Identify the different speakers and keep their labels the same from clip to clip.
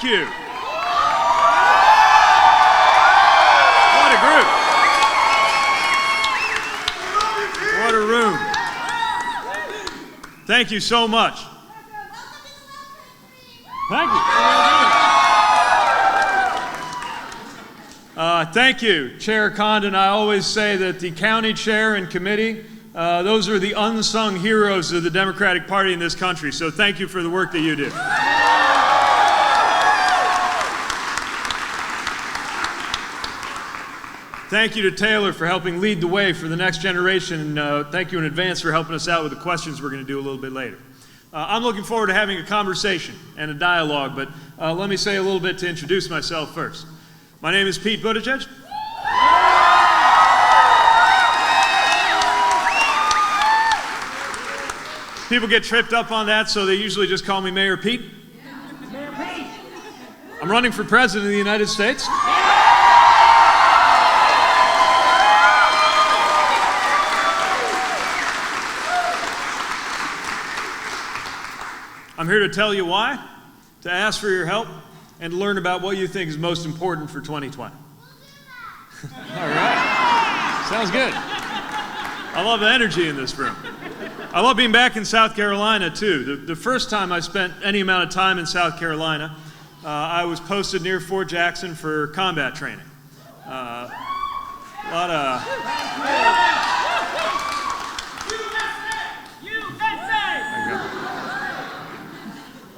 Speaker 1: Thank you. What a group. What a room. Thank you so much. Thank you. Thank you, Chair Condon. I always say that the county chair and committee, those are the unsung heroes of the Democratic Party in this country. So thank you for the work that you do. Thank you to Taylor for helping lead the way for the next generation. And thank you in advance for helping us out with the questions we're going to do a little bit later. I'm looking forward to having a conversation and a dialogue, but let me say a little bit to introduce myself first. My name is Pete Buttigieg. People get tripped up on that, so they usually just call me Mayor Pete. Mayor Pete. I'm running for president of the United States. I'm here to tell you why, to ask for your help, and to learn about what you think is most important for 2020. All right. Sounds good. I love the energy in this room. I love being back in South Carolina, too. The first time I spent any amount of time in South Carolina, I was posted near Fort Jackson for combat training. A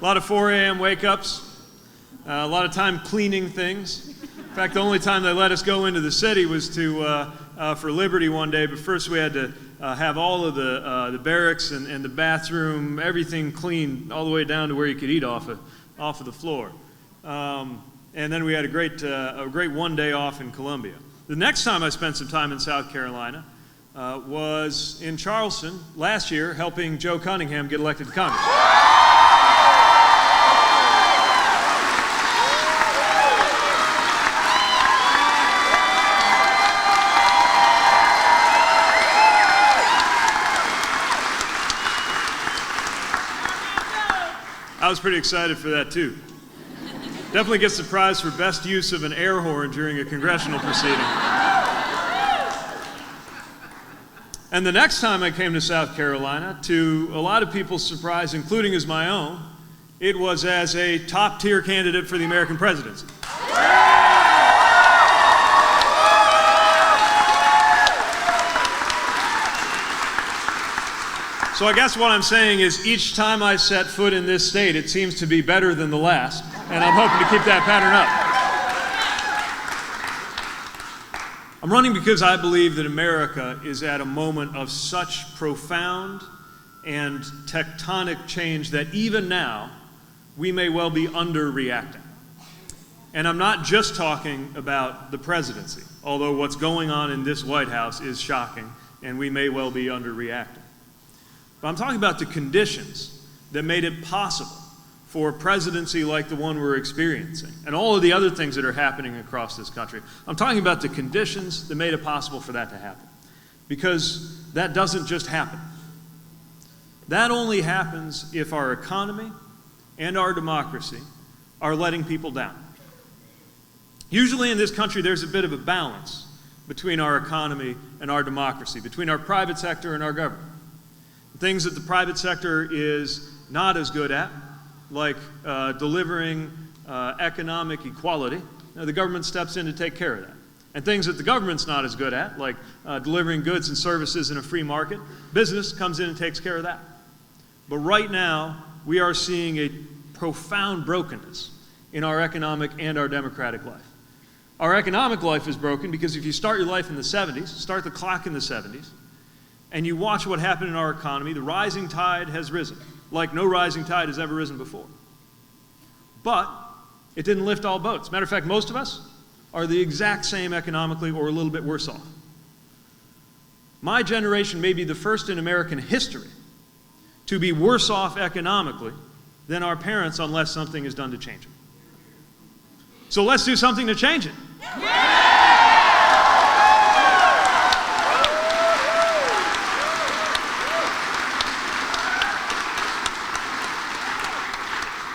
Speaker 1: lot of 4 a.m. wake-ups, a lot of time cleaning things. In fact, the only time they let us go into the city was for Liberty one day, but first we had to have all of the barracks and the bathroom, everything cleaned all the way down to where you could eat off of the floor. And then we had a great one day off in Columbia. The next time I spent some time in South Carolina was in Charleston last year, helping Joe Cunningham get elected to Congress. I was pretty excited for that, too. Definitely gets the prize for best use of an air horn during a congressional proceeding. And the next time I came to South Carolina, to a lot of people's surprise, including as my own, it was as a top-tier candidate for the American presidency. So I guess what I'm saying is each time I set foot in this state, it seems to be better than the last, and I'm hoping to keep that pattern up. I'm running because I believe that America is at a moment of such profound and tectonic change that even now, we may well be underreacting. And I'm not just talking about the presidency, although what's going on in this White House is shocking, and we may well be underreacting. But I'm talking about the conditions that made it possible for a presidency like the one we're experiencing, and all of the other things that are happening across this country. I'm talking about the conditions that made it possible for that to happen. Because that doesn't just happen. That only happens if our economy and our democracy are letting people down. Usually in this country, there's a bit of a balance between our economy and our democracy, between our private sector and our government. Things that the private sector is not as good at, like delivering economic equality, the government steps in to take care of that. And things that the government's not as good at, like delivering goods and services in a free market, business comes in and takes care of that. But right now, we are seeing a profound brokenness in our economic and our democratic life. Our economic life is broken because if you start your life in the 70s, start the clock in the 70s, and you watch what happened in our economy, the rising tide has risen, like no rising tide has ever risen before. But it didn't lift all boats. Matter of fact, most of us are the exact same economically or a little bit worse off. My generation may be the first in American history to be worse off economically than our parents unless something is done to change it. So let's do something to change it.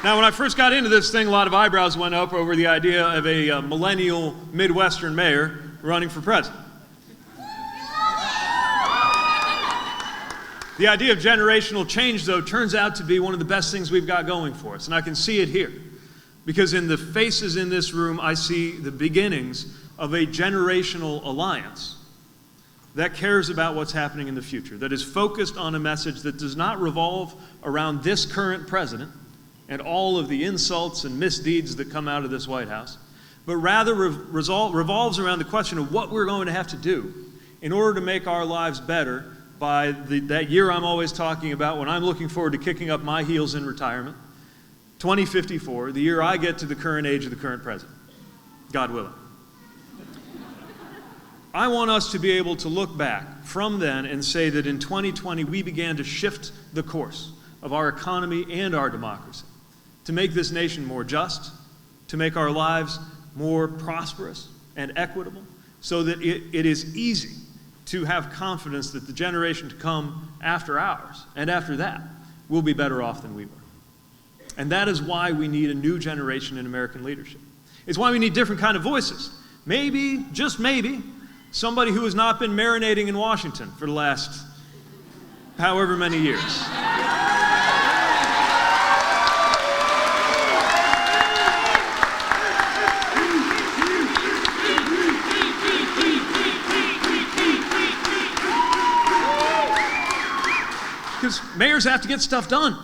Speaker 1: Now, when I first got into this thing, a lot of eyebrows went up over the idea of a millennial Midwestern mayor running for president. The idea of generational change, though, turns out to be one of the best things we've got going for us, and I can see it here. Because in the faces in this room, I see the beginnings of a generational alliance that cares about what's happening in the future, that is focused on a message that does not revolve around this current president and all of the insults and misdeeds that come out of this White House, but rather revolves around the question of what we're going to have to do in order to make our lives better by that year I'm always talking about when I'm looking forward to kicking up my heels in retirement, 2054, the year I get to the current age of the current president, God willing. I want us to be able to look back from then and say that in 2020 we began to shift the course of our economy and our democracy to make this nation more just, to make our lives more prosperous and equitable, so that it is easy to have confidence that the generation to come after ours and after that will be better off than we were. And that is why we need a new generation in American leadership. It's why we need different kind of voices. Maybe, just maybe, somebody who has not been marinating in Washington for the last however many years. Because mayors have to get stuff done.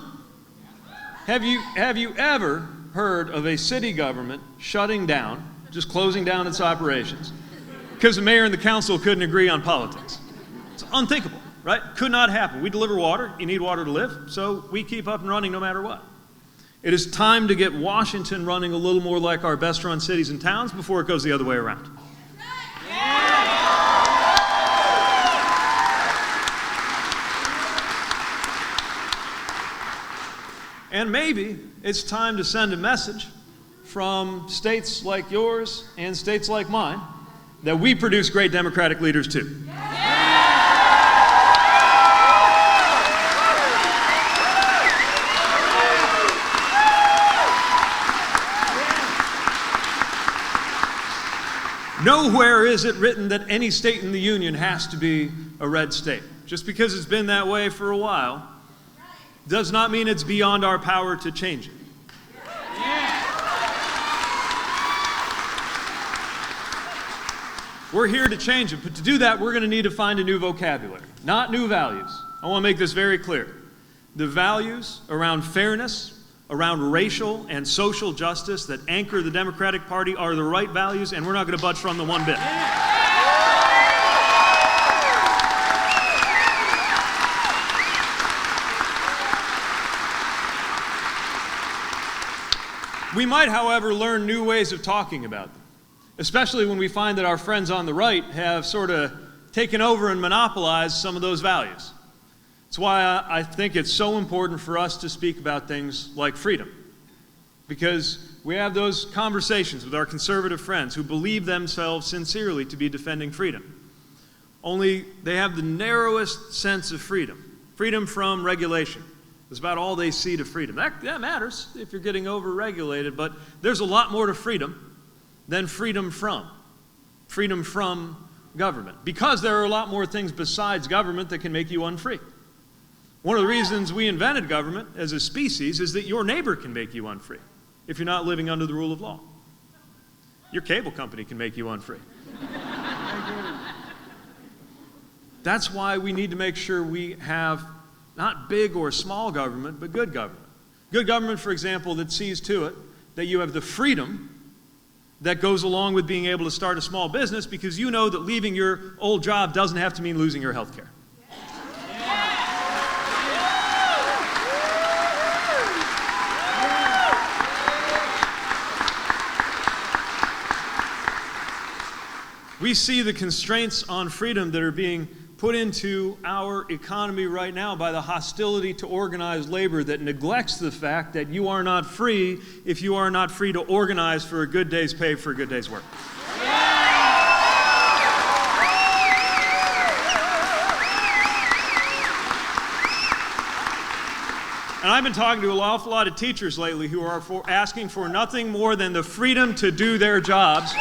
Speaker 1: Have you ever heard of a city government shutting down, just closing down its operations, because the mayor and the council couldn't agree on politics? It's unthinkable, right? Could not happen. We deliver water. You need water to live, so we keep up and running no matter what. It is time to get Washington running a little more like our best-run cities and towns before it goes the other way around. And maybe it's time to send a message from states like yours and states like mine that we produce great democratic leaders too. Nowhere is it written that any state in the union has to be a red state. Just because it's been that way for a while does not mean it's beyond our power to change it. We're here to change it, but to do that, we're going to need to find a new vocabulary, not new values. I want to make this very clear. The values around fairness, around racial and social justice that anchor the Democratic Party are the right values, and we're not going to budge from them one bit. We might, however, learn new ways of talking about them, especially when we find that our friends on the right have sort of taken over and monopolized some of those values. That's why I think it's so important for us to speak about things like freedom, because we have those conversations with our conservative friends who believe themselves sincerely to be defending freedom. Only they have the narrowest sense of freedom, freedom from regulation. It's about all they see to freedom. That matters if you're getting over-regulated, but there's a lot more to freedom than freedom from government, because there are a lot more things besides government that can make you unfree. One of the reasons we invented government as a species is that your neighbor can make you unfree if you're not living under the rule of law. Your cable company can make you unfree. That's why we need to make sure we have not big or small government, but good government. Good government, for example, that sees to it that you have the freedom that goes along with being able to start a small business, because you know that leaving your old job doesn't have to mean losing your health care. We see the constraints on freedom that are being put into our economy right now by the hostility to organized labor that neglects the fact that you are not free if you are not free to organize for a good day's pay for a good day's work. And I've been talking to an awful lot of teachers lately who are asking for nothing more than the freedom to do their jobs.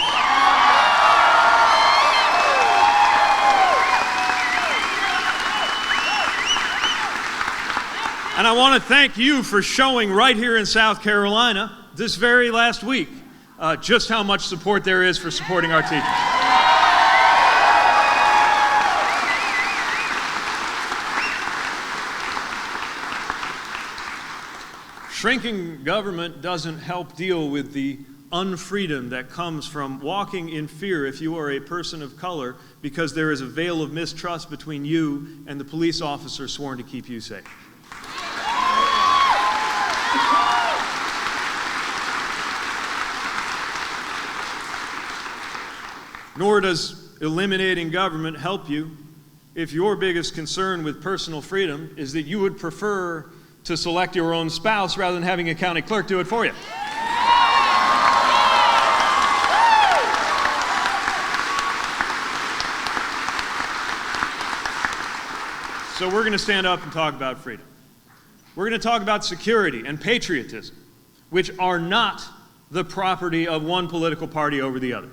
Speaker 1: And I want to thank you for showing right here in South Carolina this very last week just how much support there is for supporting our teachers. Shrinking government doesn't help deal with the unfreedom that comes from walking in fear if you are a person of color because there is a veil of mistrust between you and the police officer sworn to keep you safe. Nor does eliminating government help you if your biggest concern with personal freedom is that you would prefer to select your own spouse rather than having a county clerk do it for you. So we're going to stand up and talk about freedom. We're going to talk about security and patriotism, which are not the property of one political party over the other.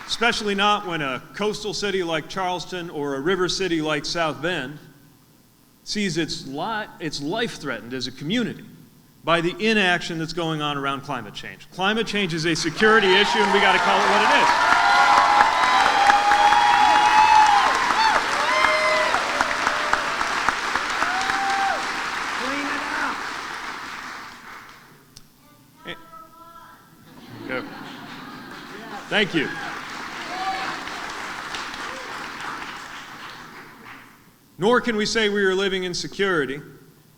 Speaker 1: Especially not when a coastal city like Charleston or a river city like South Bend sees its life threatened as a community by the inaction that's going on around climate change. Climate change is a security issue, and we got to call it what it is. Clean it up. Thank you. Nor can we say we are living in security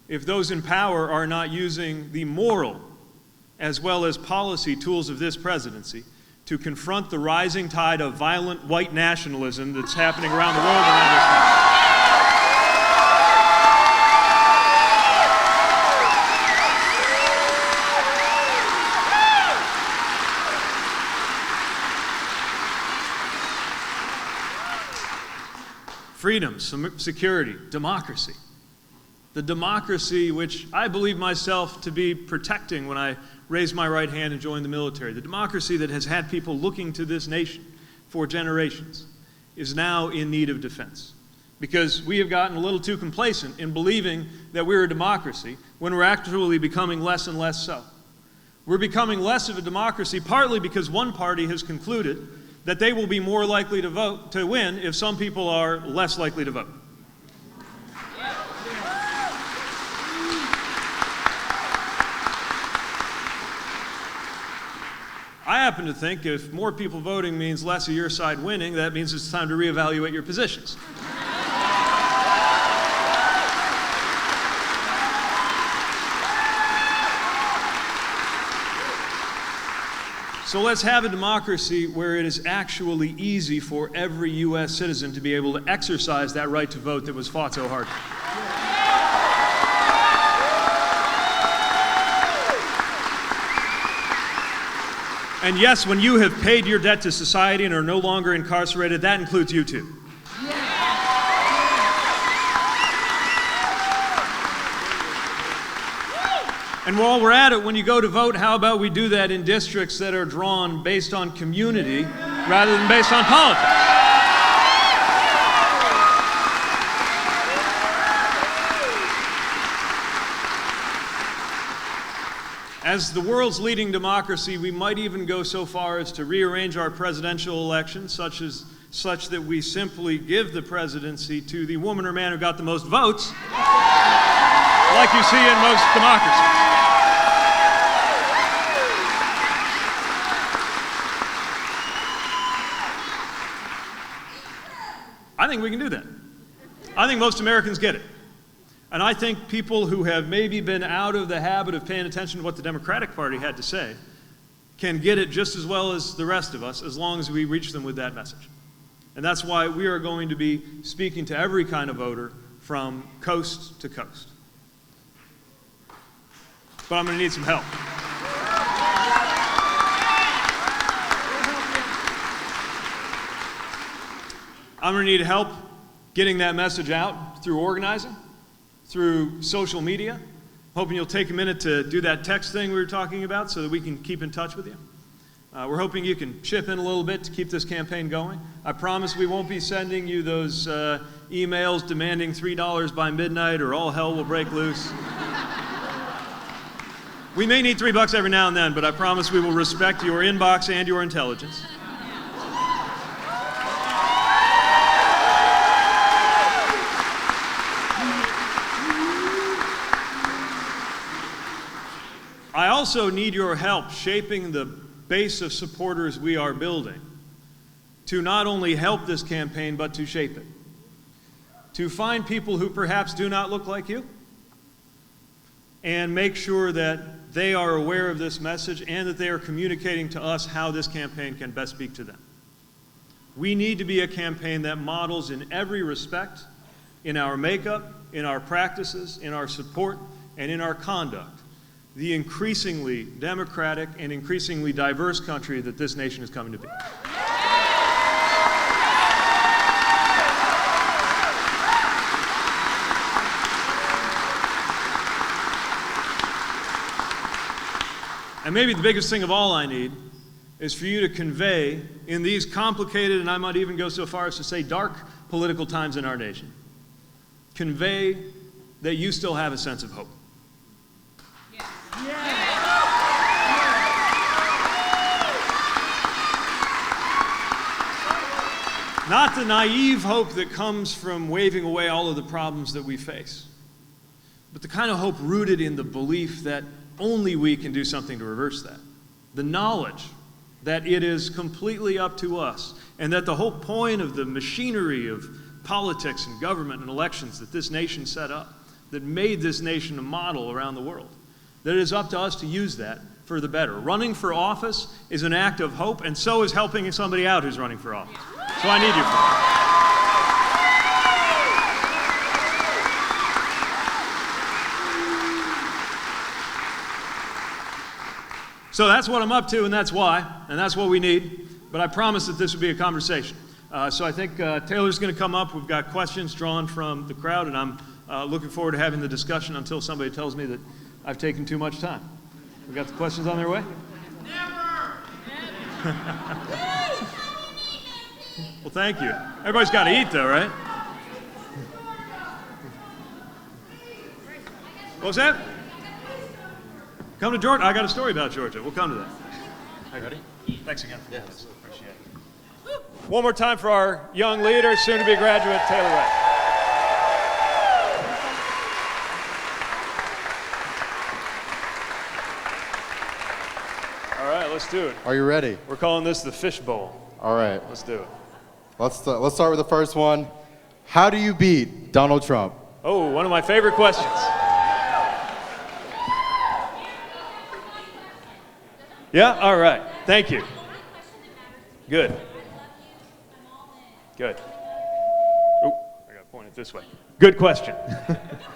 Speaker 1: if those in power are not using the moral as well as policy tools of this presidency to confront the rising tide of violent white nationalism that's happening around the world around this country. Freedom, security, democracy. The democracy which I believe myself to be protecting when I raised my right hand and joined the military. The democracy that has had people looking to this nation for generations is now in need of defense. Because we have gotten a little too complacent in believing that we're a democracy when we're actually becoming less and less so. We're becoming less of a democracy partly because one party has concluded that they will be more likely to win if some people are less likely to vote. I happen to think if more people voting means less of your side winning, that means it's time to reevaluate your positions. So let's have a democracy where it is actually easy for every U.S. citizen to be able to exercise that right to vote that was fought so hard. And yes, when you have paid your debt to society and are no longer incarcerated, that includes you too. And while we're at it, when you go to vote, how about we do that in districts that are drawn based on community rather than based on politics? As the world's leading democracy, we might even go so far as to rearrange our presidential election such that we simply give the presidency to the woman or man who got the most votes, like you see in most democracies. I think we can do that. I think most Americans get it. And I think people who have maybe been out of the habit of paying attention to what the Democratic Party had to say can get it just as well as the rest of us, as long as we reach them with that message. And that's why we are going to be speaking to every kind of voter from coast to coast. But I'm going to need some help. I'm going to need help getting that message out through organizing, through social media. Hoping you'll take a minute to do that text thing we were talking about so that we can keep in touch with you. We're hoping you can chip in a little bit to keep this campaign going. I promise we won't be sending you those emails demanding $3 by midnight or all hell will break loose. We may need $3 every now and then, but I promise we will respect your inbox and your intelligence. I also need your help shaping the base of supporters we are building to not only help this campaign, but to shape it. To find people who perhaps do not look like you and make sure that they are aware of this message and that they are communicating to us how this campaign can best speak to them. We need to be a campaign that models in every respect, in our makeup, in our practices, in our support, and in our conduct, the increasingly democratic and increasingly diverse country that this nation is coming to be. And maybe the biggest thing of all I need is for you to convey in these complicated, and I might even go so far as to say dark political times in our nation, convey that you still have a sense of hope. Not the naive hope that comes from waving away all of the problems that we face, but the kind of hope rooted in the belief that only we can do something to reverse that. The knowledge that it is completely up to us, and that the whole point of the machinery of politics and government and elections that this nation set up, that made this nation a model around the world, that it is up to us to use that for the better. Running for office is an act of hope, and so is helping somebody out who's running for office. So I need you for that. So that's what I'm up to, and that's why, and that's what we need. But I promise that this will be a conversation. So I think Taylor's going to come up. We've got questions drawn from the crowd, and I'm looking forward to having the discussion until somebody tells me that I've taken too much time. We got the questions on their way? Never! Well, thank you. Everybody's got to eat, though, right? What was that? Come to Georgia. I got a story about Georgia. We'll come to that. Are you ready? Thanks again for this. Appreciate it. One more time for our young leader, soon-to-be graduate, Taylor Wright. All right, let's do it.
Speaker 2: Are you ready?
Speaker 1: We're calling this the Fish Bowl.
Speaker 2: All right.
Speaker 1: Let's do it.
Speaker 2: Let's start with the first one. How do you beat Donald Trump?
Speaker 1: Oh, one of my favorite questions. Yeah, all right. Thank you. Good. Good. Oh, I got to point it this way. Good question.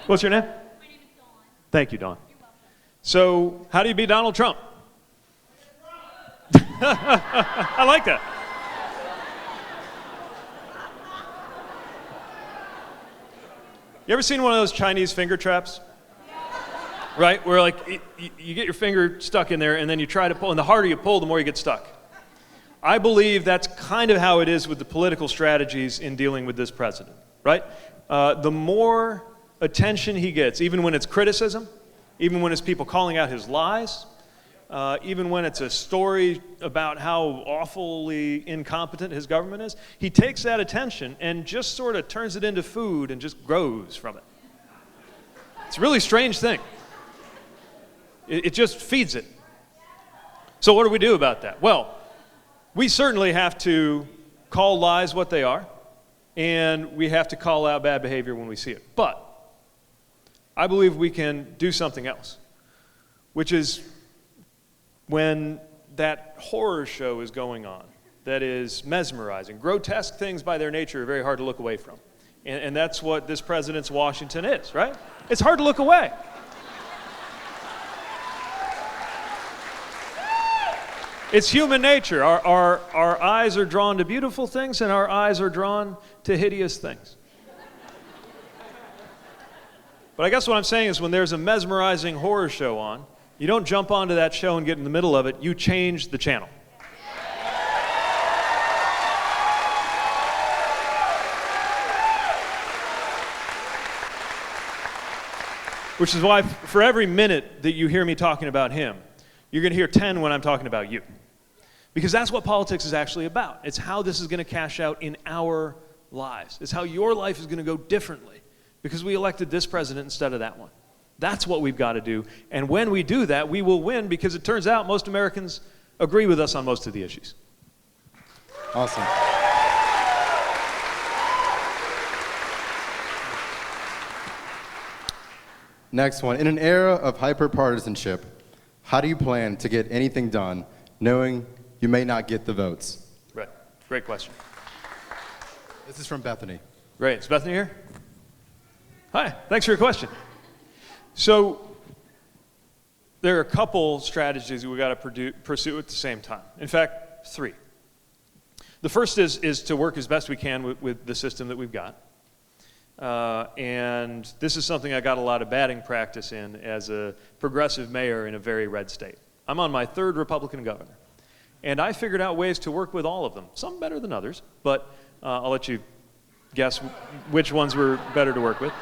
Speaker 1: What's your name? My name is Dawn. Thank you, Dawn. You're welcome. So, how do you beat Donald Trump? I like that. You ever seen one of those Chinese finger traps? Right, where like you get your finger stuck in there and then you try to pull, and the harder you pull, the more you get stuck. I believe that's kind of how it is with the political strategies in dealing with this president, right? The more attention he gets, even when it's criticism, even when it's people calling out his lies, even when it's a story about how awfully incompetent his government is, he takes that attention and just sort of turns it into food and just grows from it. It's a really strange thing. It just feeds it. So what do we do about that? Well, we certainly have to call lies what they are, and we have to call out bad behavior when we see it. But I believe we can do something else, which is when that horror show is going on, that is mesmerizing. Grotesque things by their nature are very hard to look away from. And that's what this president's Washington is, right? It's hard to look away. It's human nature. Our eyes are drawn to beautiful things, and our eyes are drawn to hideous things. But I guess what I'm saying is when there's a mesmerizing horror show on, you don't jump onto that show and get in the middle of it, you change the channel. Which is why for every minute that you hear me talking about him, you're going to hear 10 when I'm talking about you. Because that's what politics is actually about. It's how this is going to cash out in our lives. It's how your life is going to go differently because we elected this president instead of that one. That's what we've got to do. And when we do that, we will win because it turns out most Americans agree with us on most of the issues.
Speaker 2: Awesome. Next one. In an era of hyper-partisanship, how do you plan to get anything done knowing you may not get the votes?
Speaker 1: Right. Great question.
Speaker 2: This is from Bethany.
Speaker 1: Great. Is Bethany here? Hi. Thanks for your question. So there are a couple strategies we got to pursue at the same time. In fact, 3. The first is to work as best we can with the system that we've got. And this is something I got a lot of batting practice in as a progressive mayor in a very red state. I'm on my 3rd Republican governor. And I figured out ways to work with all of them, some better than others, but I'll let you guess which ones were better to work with.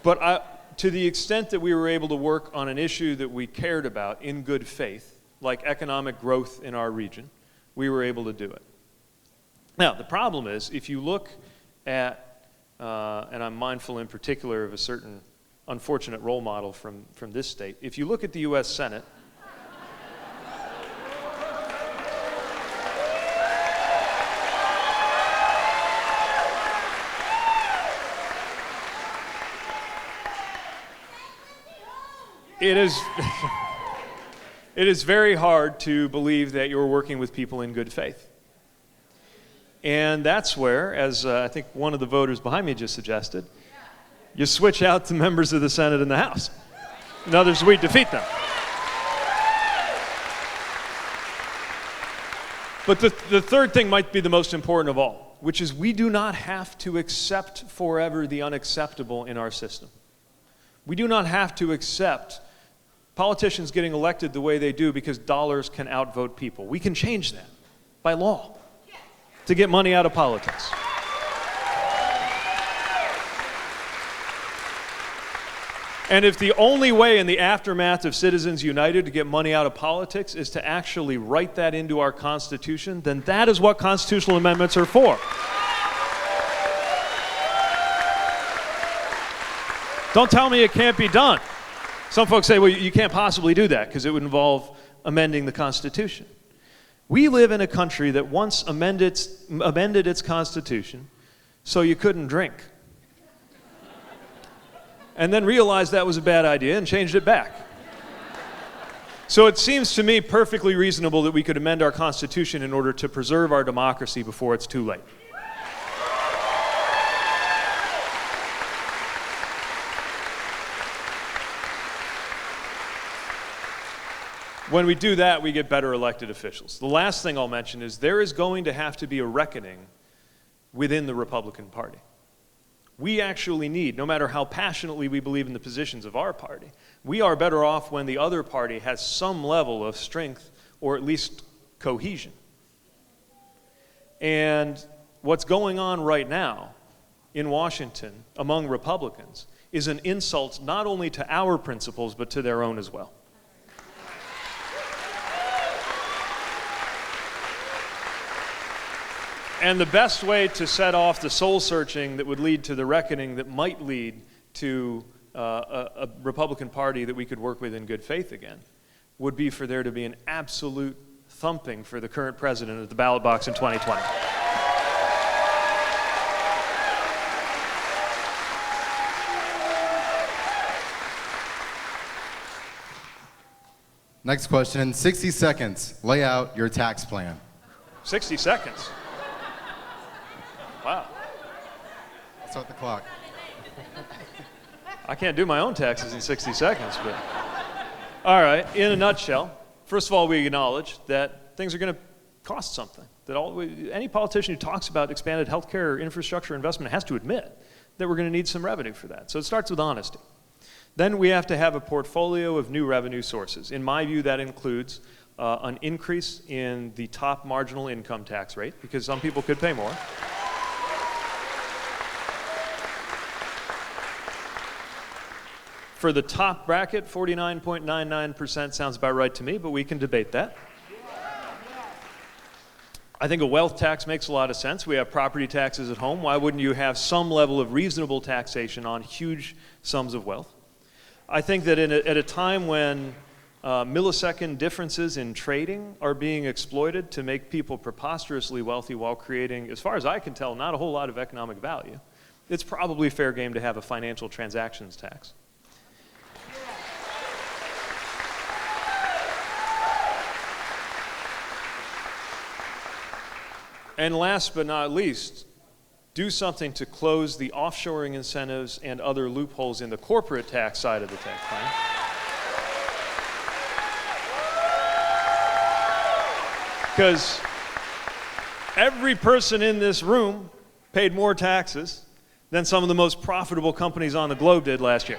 Speaker 1: But to the extent that we were able to work on an issue that we cared about in good faith, like economic growth in our region, we were able to do it. Now, the problem is, if you look at, and I'm mindful in particular of a certain unfortunate role model from this state, if you look at the U.S. Senate, it is very hard to believe that you're working with people in good faith. And that's where, as I think one of the voters behind me just suggested, you switch out the members of the Senate and the House. In others, we defeat them. But the third thing might be the most important of all, which is we do not have to accept forever the unacceptable in our system. We do not have to accept politicians getting elected the way they do because dollars can outvote people. We can change that by law to get money out of politics. And if the only way in the aftermath of Citizens United to get money out of politics is to actually write that into our Constitution, then that is what constitutional amendments are for. Don't tell me it can't be done. Some folks say, well, you can't possibly do that because it would involve amending the Constitution. We live in a country that once amended its Constitution so you couldn't drink. And then realized that was a bad idea and changed it back. So it seems to me perfectly reasonable that we could amend our Constitution in order to preserve our democracy before it's too late. When we do that, we get better elected officials. The last thing I'll mention is there is going to have to be a reckoning within the Republican Party. We actually need, no matter how passionately we believe in the positions of our party, we are better off when the other party has some level of strength or at least cohesion. And what's going on right now in Washington among Republicans is an insult not only to our principles but to their own as well. And the best way to set off the soul searching that would lead to the reckoning that might lead to a Republican Party that we could work with in good faith again would be for there to be an absolute thumping for the current president at the ballot box in 2020.
Speaker 2: Next question. In 60 seconds, lay out your tax plan.
Speaker 1: 60 seconds. Wow.
Speaker 2: I'll start the clock.
Speaker 1: I can't do my own taxes in 60 seconds, but all right, in a nutshell, first of all, we acknowledge that things are going to cost something. That any politician who talks about expanded healthcare infrastructure investment has to admit that we're going to need some revenue for that. So it starts with honesty. Then we have to have a portfolio of new revenue sources. In my view, that includes an increase in the top marginal income tax rate, because some people could pay more. For the top bracket, 49.99% sounds about right to me, but we can debate that. I think a wealth tax makes a lot of sense. We have property taxes at home. Why wouldn't you have some level of reasonable taxation on huge sums of wealth? I think that at a time when millisecond differences in trading are being exploited to make people preposterously wealthy while creating, as far as I can tell, not a whole lot of economic value, it's probably fair game to have a financial transactions tax. And last but not least, do something to close the offshoring incentives and other loopholes in the corporate tax side of the tax plan. Because every person in this room paid more taxes than some of the most profitable companies on the globe did last year.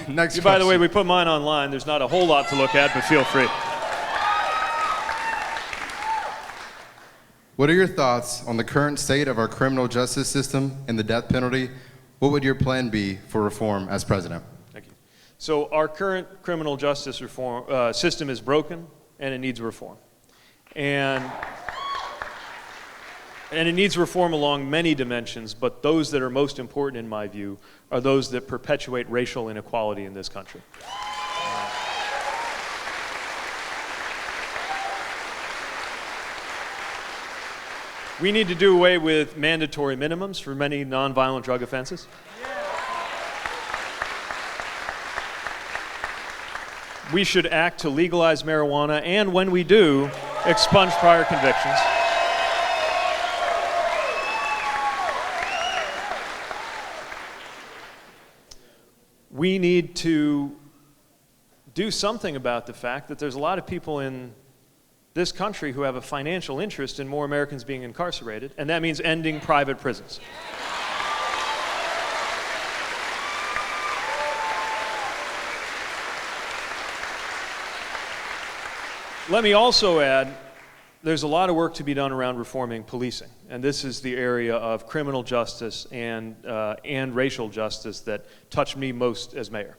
Speaker 2: Next
Speaker 1: By the way, we put mine online. There's not a whole lot to look at, but feel free.
Speaker 2: What are your thoughts on the current state of our criminal justice system and the death penalty? What would your plan be for reform as president?
Speaker 1: Thank you. So our current criminal justice reform system is broken, and it needs reform. And it needs reform along many dimensions, but those that are most important, in my view, are those that perpetuate racial inequality in this country. We need to do away with mandatory minimums for many nonviolent drug offenses. We should act to legalize marijuana, and when we do, expunge prior convictions. We need to do something about the fact that there's a lot of people in this country who have a financial interest in more Americans being incarcerated, and that means ending private prisons. Let me also add, there's a lot of work to be done around reforming policing, and this is the area of criminal justice and racial justice that touched me most as mayor.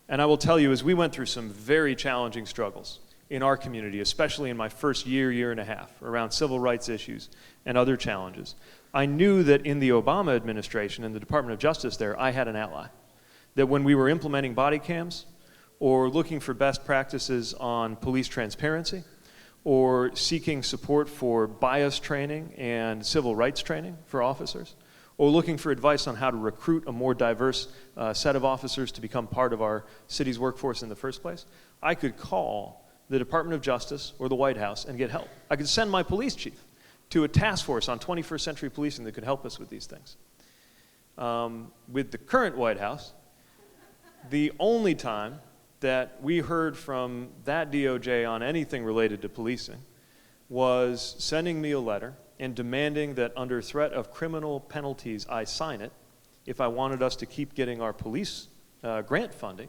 Speaker 1: And I will tell you, as we went through some very challenging struggles in our community, especially in my first year and a half, around civil rights issues and other challenges, I knew that in the Obama administration and the Department of Justice there, I had an ally. That when we were implementing body cams, or looking for best practices on police transparency, or seeking support for bias training and civil rights training for officers, or looking for advice on how to recruit a more diverse set of officers to become part of our city's workforce in the first place, I could call the Department of Justice or the White House and get help. I could send my police chief to a task force on 21st century policing that could help us with these things. With the current White House, the only time that we heard from that DOJ on anything related to policing was sending me a letter and demanding that under threat of criminal penalties, I sign it if I wanted us to keep getting our police grant funding,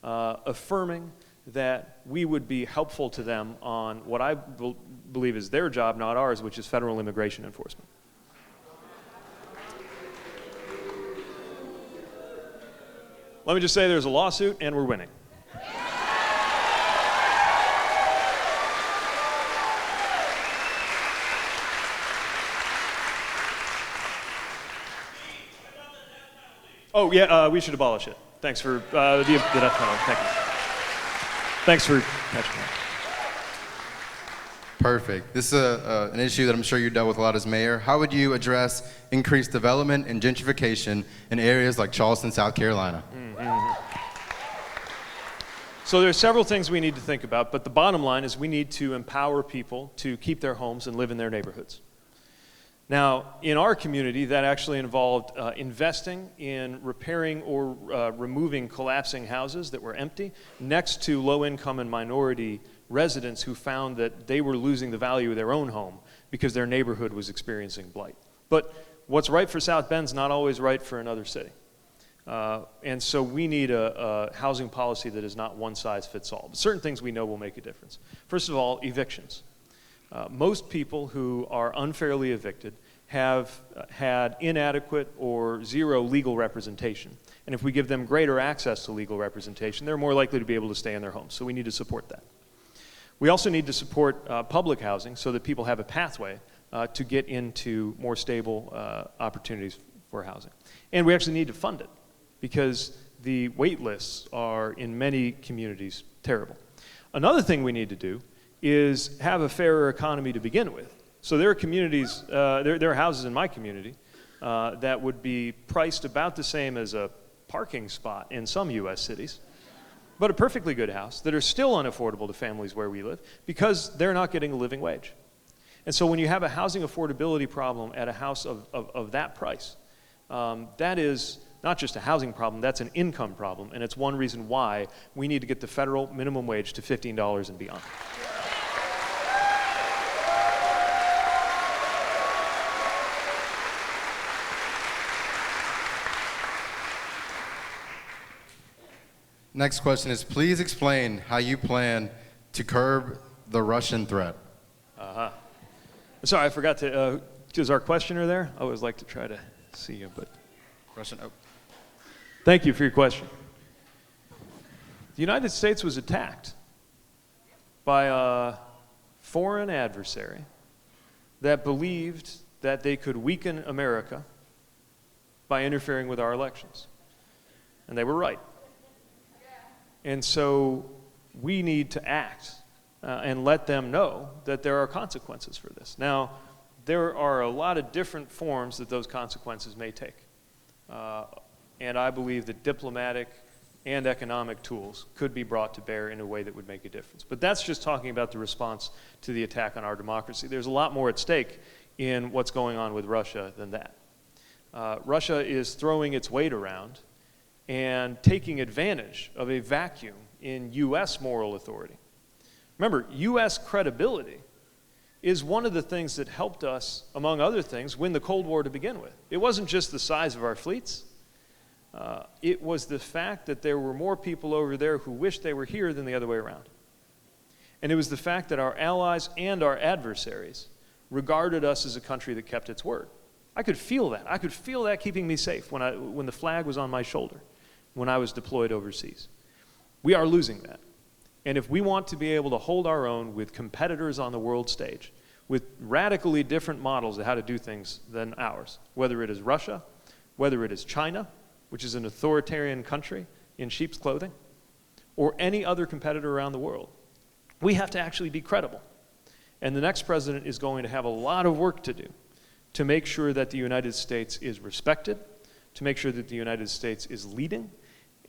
Speaker 1: affirming that we would be helpful to them on what I believe is their job, not ours, which is federal immigration enforcement. Let me just say there's a lawsuit and we're winning. Oh, yeah, we should abolish it. Thanks for the death penalty. Thank you. Thanks for catching that.
Speaker 2: Perfect. This is an issue that I'm sure you dealt with a lot as mayor. How would you address increased development and gentrification in areas like Charleston, South Carolina?
Speaker 1: So there are several things we need to think about, but the bottom line is we need to empower people to keep their homes and live in their neighborhoods. Now, in our community, that actually involved investing in repairing or removing collapsing houses that were empty next to low-income and minority residents who found that they were losing the value of their own home because their neighborhood was experiencing blight. But what's right for South Bend's not always right for another city. And so we need a housing policy that is not one size fits all. But certain things we know will make a difference. First of all, evictions. Most people who are unfairly evicted have had inadequate or zero legal representation. And if we give them greater access to legal representation, they're more likely to be able to stay in their homes. So we need to support that. We also need to support public housing so that people have a pathway to get into more stable opportunities for housing. And we actually need to fund it because the wait lists are, in many communities, terrible. Another thing we need to do is have a fairer economy to begin with. So there are communities, there are houses in my community that would be priced about the same as a parking spot in some US cities, but a perfectly good house that are still unaffordable to families where we live because they're not getting a living wage. And so when you have a housing affordability problem at a house of that price, that is not just a housing problem, that's an income problem, and it's one reason why we need to get the federal minimum wage to $15 and beyond.
Speaker 2: Next question is, please explain how you plan to curb the Russian threat.
Speaker 1: Sorry, I forgot to, is our questioner there? I always like to try to see you, but.
Speaker 2: Russian, oh.
Speaker 1: Thank you for your question. The United States was attacked by a foreign adversary that believed that they could weaken America by interfering with our elections. And they were right. And so we need to act and let them know that there are consequences for this. Now, there are a lot of different forms that those consequences may take. And I believe that diplomatic and economic tools could be brought to bear in a way that would make a difference. But that's just talking about the response to the attack on our democracy. There's a lot more at stake in what's going on with Russia than that. Russia is throwing its weight around and taking advantage of a vacuum in U.S. moral authority. Remember, U.S. credibility is one of the things that helped us, among other things, win the Cold War to begin with. It wasn't just the size of our fleets. It was the fact that there were more people over there who wished they were here than the other way around. And it was the fact that our allies and our adversaries regarded us as a country that kept its word. I could feel that. I could feel that keeping me safe when the flag was on my shoulder, when I was deployed overseas. We are losing that. And if we want to be able to hold our own with competitors on the world stage, with radically different models of how to do things than ours, whether it is Russia, whether it is China, which is an authoritarian country in sheep's clothing, or any other competitor around the world, we have to actually be credible. And the next president is going to have a lot of work to do to make sure that the United States is respected, to make sure that the United States is leading,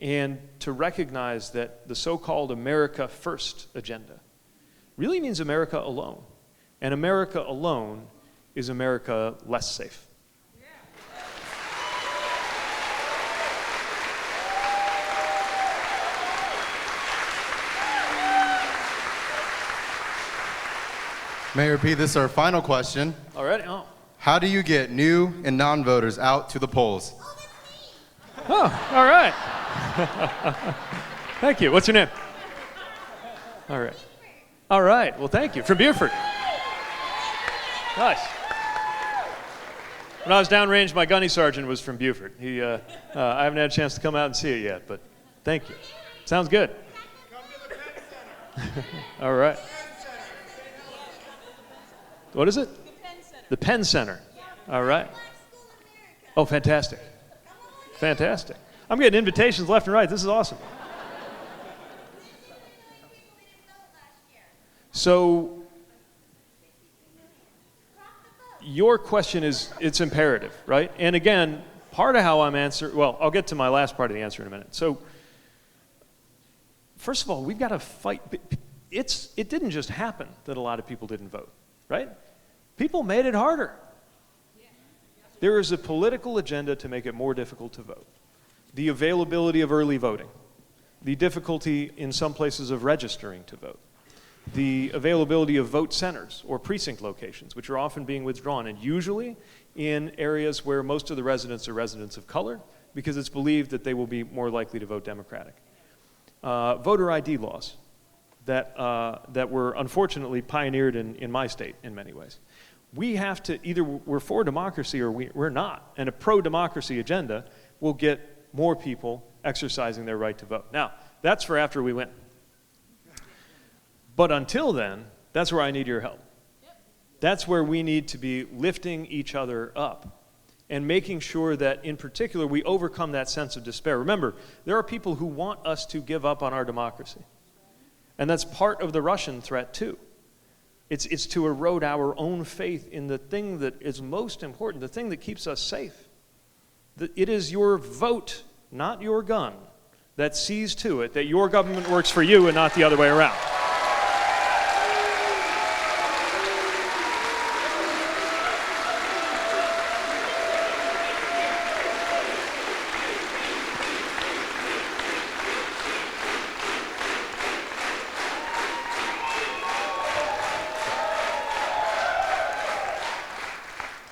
Speaker 1: and to recognize that the so-called America First agenda really means America alone. And America alone is America less safe.
Speaker 2: Mayor P., this is our final question.
Speaker 1: All right. Oh.
Speaker 2: How do you get new and non-voters out to the polls?
Speaker 1: Oh, all right. Thank you. What's your name? All right. All right. Well, thank you. From Buford. Nice. When I was downrange, my gunny sergeant was from Buford. I haven't had a chance to come out and see it yet, but thank you. Sounds good.
Speaker 3: Come to the Penn Center.
Speaker 1: All right. What is it?
Speaker 3: The Penn Center.
Speaker 1: The Penn Center. All right. Oh, fantastic. Fantastic. I'm getting invitations left and right. This is awesome. So your question is, it's imperative, right? And again, part of how I'm answering, well, I'll get to my last part of the answer in a minute. So first of all, we've got to fight. It didn't just happen that a lot of people didn't vote, right? People made it harder. There is a political agenda to make it more difficult to vote. The availability of early voting, the difficulty in some places of registering to vote, the availability of vote centers or precinct locations, which are often being withdrawn, and usually in areas where most of the residents are residents of color, because it's believed that they will be more likely to vote Democratic. Voter ID laws that were unfortunately pioneered in my state in many ways. We have to, either we're for democracy or we're not, and a pro-democracy agenda will get more people exercising their right to vote. Now, that's for after we win. But until then, that's where I need your help. That's where we need to be lifting each other up and making sure that, in particular, we overcome that sense of despair. Remember, there are people who want us to give up on our democracy. And that's part of the Russian threat, too. It's to erode our own faith in the thing that is most important, the thing that keeps us safe. It is your vote, not your gun, that sees to it that your government works for you and not the other way around.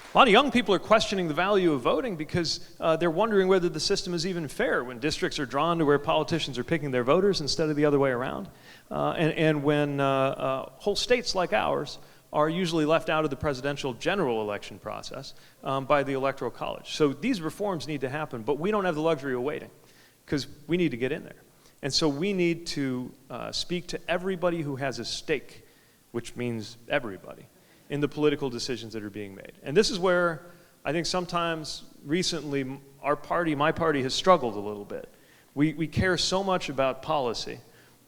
Speaker 1: A lot of young people are questioning the value of voting because they're wondering whether the system is even fair when districts are drawn to where politicians are picking their voters instead of the other way around. And when whole states like ours are usually left out of the presidential general election process by the Electoral College. So these reforms need to happen, but we don't have the luxury of waiting because we need to get in there. And so we need to speak to everybody who has a stake, which means everybody, in the political decisions that are being made. And this is where I think sometimes recently my party has struggled a little bit. We care so much about policy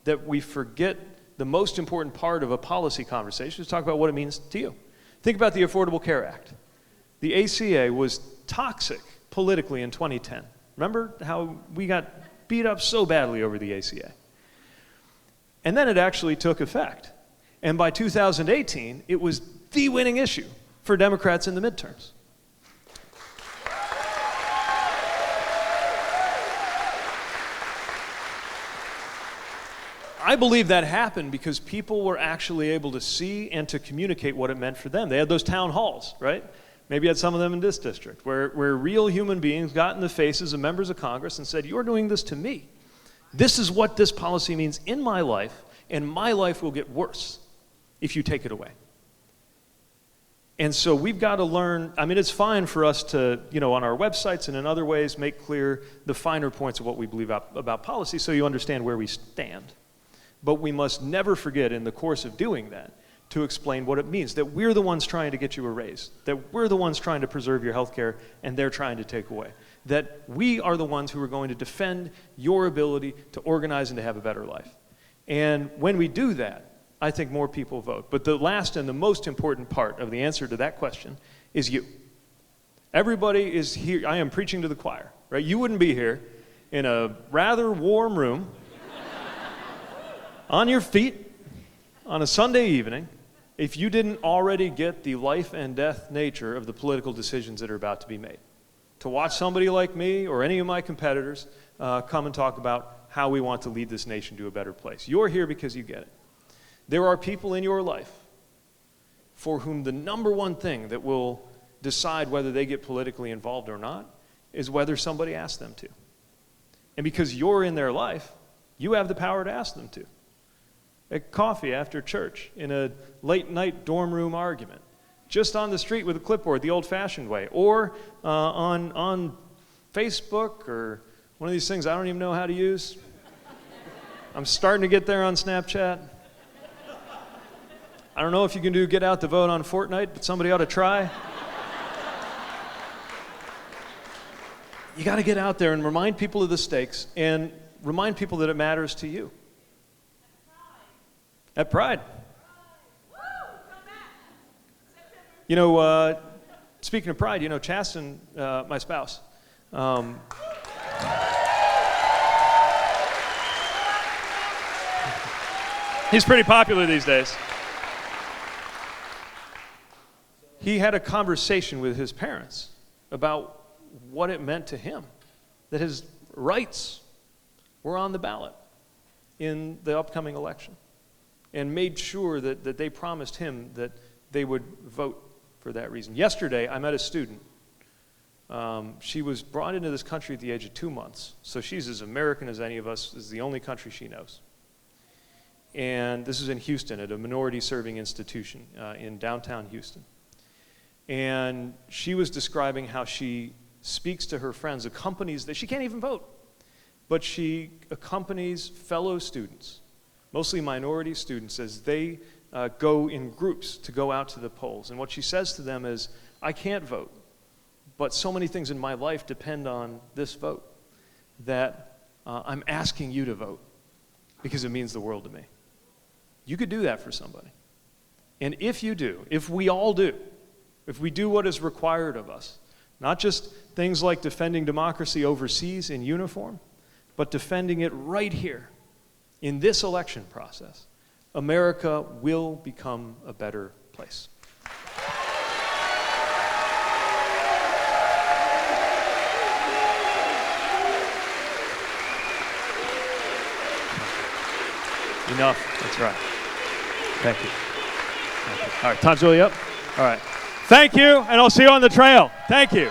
Speaker 1: that we forget the most important part of a policy conversation is talk about what it means to you. Think about the Affordable Care Act. The ACA was toxic politically in 2010. Remember how we got beat up so badly over the ACA? And then it actually took effect. And by 2018, it was the winning issue for Democrats in the midterms. I believe that happened because people were actually able to see and to communicate what it meant for them. They had those town halls, right? Maybe you had some of them in this district, where real human beings got in the faces of members of Congress and said, "You're doing this to me. This is what this policy means in my life, and my life will get worse if you take it away." And so we've got to learn. I mean, it's fine for us to, on our websites and in other ways, make clear the finer points of what we believe about policy so you understand where we stand. But we must never forget in the course of doing that to explain what it means, that we're the ones trying to get you a raise, that we're the ones trying to preserve your health care and they're trying to take away, that we are the ones who are going to defend your ability to organize and to have a better life. And when we do that, I think more people vote. But the last and the most important part of the answer to that question is you. Everybody is here. I am preaching to the choir, right? You wouldn't be here in a rather warm room on your feet on a Sunday evening if you didn't already get the life and death nature of the political decisions that are about to be made. To watch somebody like me or any of my competitors come and talk about how we want to lead this nation to a better place. You're here because you get it. There are people in your life for whom the number one thing that will decide whether they get politically involved or not is whether somebody asks them to. And because you're in their life, you have the power to ask them to. At coffee after church, in a late night dorm room argument, just on the street with a clipboard the old-fashioned way, or on Facebook or one of these things I don't even know how to use. I'm starting to get there on Snapchat. I don't know if you can do get out the vote on Fortnite, but somebody ought to try. You got to get out there and remind people of the stakes and remind people that it matters to you. At Pride. Speaking of Pride, Chasten, my spouse, he's pretty popular these days. He had a conversation with his parents about what it meant to him, that his rights were on the ballot in the upcoming election, and made sure that they promised him that they would vote for that reason. Yesterday, I met a student. She was brought into this country at the age of 2 months, so she's as American as any of us. This is the only country she knows. And this is in Houston at a minority-serving institution in downtown Houston. And she was describing how she speaks to her friends, accompanies, that she can't even vote, but she accompanies fellow students, mostly minority students, as they go in groups to go out to the polls. And what she says to them is, I can't vote, but so many things in my life depend on this vote that I'm asking you to vote because it means the world to me. You could do that for somebody. And if you do, if we all do, if we do what is required of us, not just things like defending democracy overseas in uniform, but defending it right here in this election process, America will become a better place. Enough. That's right. Thank you. All right, time's really up. All right. Thank you, and I'll see you on the trail. Thank you.